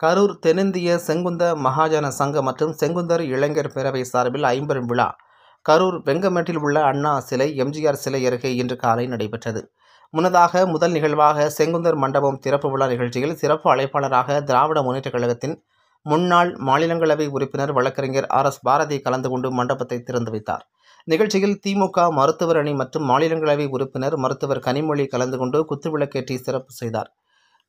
கரூர் தென்னிந்திய செங்குந்த மகாஜன சங்கம் மற்றும் செங்குந்தர் இளைஞர் பேரவை சார்பில் ஐம்பெரும் விழா கரூர் வெங்கமேட்டில் உள்ள அண்ணா சிலை, எம்ஜிஆர் சிலை அருகே இன்று காலை நடைபெற்றது. முன்னதாக முதல் நிகழ்வாக செங்குந்தர் மண்டபம் திறப்பு விழா நிகழ்ச்சியில் சிறப்பு அழைப்பாளராக திராவிட முன்னேற்றக் கழகத்தின் முன்னாள் மாநிலங்களவை உறுப்பினர் வழக்கறிஞர் RS பாரதி கலந்து கொண்டு மண்டபத்தை திறந்து வைத்தார். நிகழ்ச்சியில் திமுக மருத்துவர் அணி மற்றும் மாநிலங்களவை உறுப்பினர் மருத்துவர் கனிமொழி கலந்து கொண்டு குத்துவிளக்கேற்றி சிறப்பு செய்தார்.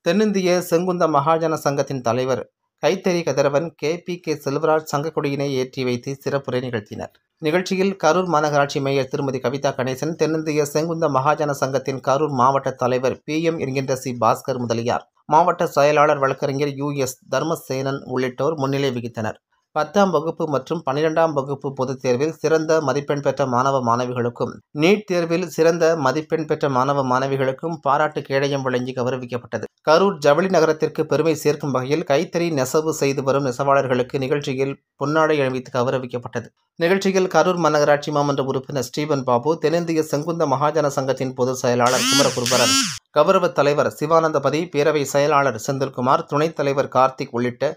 தென்னிந்திய செங்குந்த மகாஜன சங்கத்தின் தலைவர் கைத்தறி கதிரவன் KPK செல்வராஜ் சங்கக்கொடியினை ஏற்றி வைத்து சிறப்புரை நிகழ்த்தினர். நிகழ்ச்சியில் கரூர் மாநகராட்சி மேயர் திருமதி கவிதா கணேசன், தென்னிந்திய செங்குந்த மகாஜன சங்கத்தின் கரூர் மாவட்ட தலைவர் PM என்கின்ற C. பாஸ்கர் முதலியார், மாவட்ட செயலாளர் வழக்கறிஞர் US தர்மசேனன் உள்ளிட்டோர் முன்னிலை வகித்தனர். 10ஆம் வகுப்பு மற்றும் 12ஆம் வகுப்பு பொதுத் தேர்வில் சிறந்த மதிப்பெண் பெற்ற மாணவ மாணவிகளுக்கும், நீட் தேர்வில் சிறந்த மதிப்பெண் பெற்ற மாணவ மாணவிகளுக்கும் பாராட்டு கேடயம் வழங்கி கௌரவிக்கப்பட்டது. கரூர் ஜவுளி நகரத்திற்கு பெருமை சேர்க்கும் வகையில் கைத்தறி நெசவு செய்து வரும் நெசவாளர்களுக்கு நிகழ்ச்சியில் பொன்னாடை அணிவித்து கௌரவிக்கப்பட்டது. நிகழ்ச்சியில் கரூர் மாநகராட்சி மாமன்ற உறுப்பினர் ஸ்டீபன் பாபு, தென்னிந்திய செங்குந்த மகாஜன சங்கத்தின் பொதுச் செயலாளர் குமரகுருபரன், கௌரவ தலைவர் சிவானந்தபதி, பேரவை செயலாளர் செந்தில்குமார், துணைத் தலைவர் கார்த்திக் உள்ளிட்ட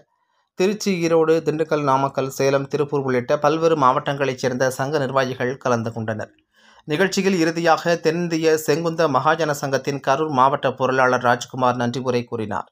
திருச்சி, ஈரோடு, திண்டுக்கல், நாமக்கல், சேலம், திருப்பூர் உள்ளிட்ட பல்வேறு மாவட்டங்களைச் சேர்ந்த சங்க நிர்வாகிகள் கலந்து கொண்டனர். நிகழ்ச்சியில் இறுதியாக தென்னிந்திய செங்குந்த மகாஜன சங்கத்தின் கரூர் மாவட்ட பொருளாளர் ராஜ்குமார் நன்றி உரை கூறினார்.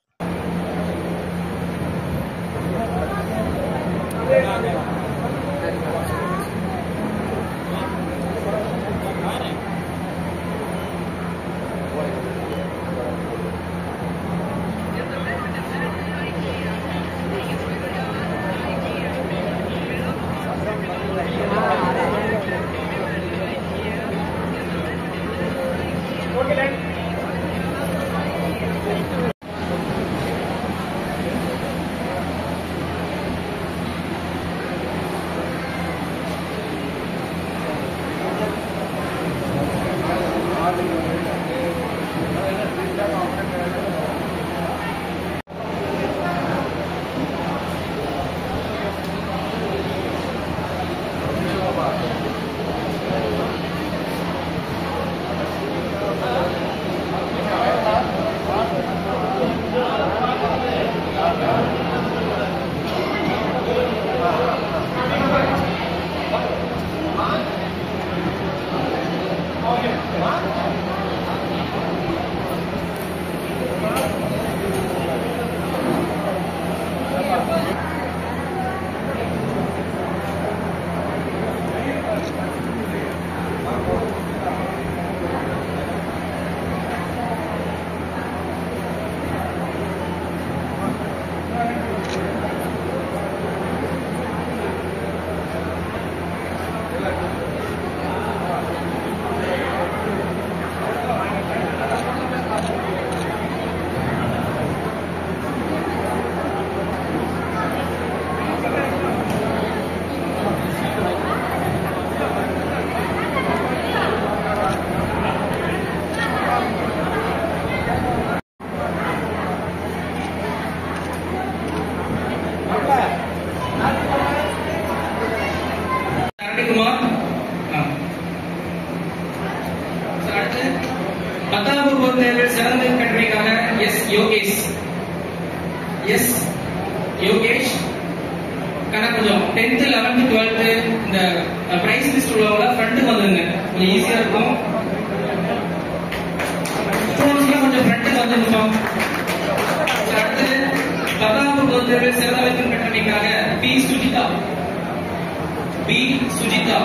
யோகேஷ் கணக்குஜம் 10th 11th 12th இந்த பிரைஸ் லிஸ்ட் உள்ளவங்க ஃப்ரண்ட்டுக்கு வந்துருங்க, கொஞ்சம் ஈஸியா இருக்கும். ஸ்டூடெண்ட்ஸ்லாம் கொஞ்சம் ஃப்ரண்ட்டுக்கு வந்துருக்கோம். அடுத்து 10ஆம் வகுப்பு தேர்வில் சிறந்த மதிப்பெண் பெற்றமைக்காக B. சுஜிதா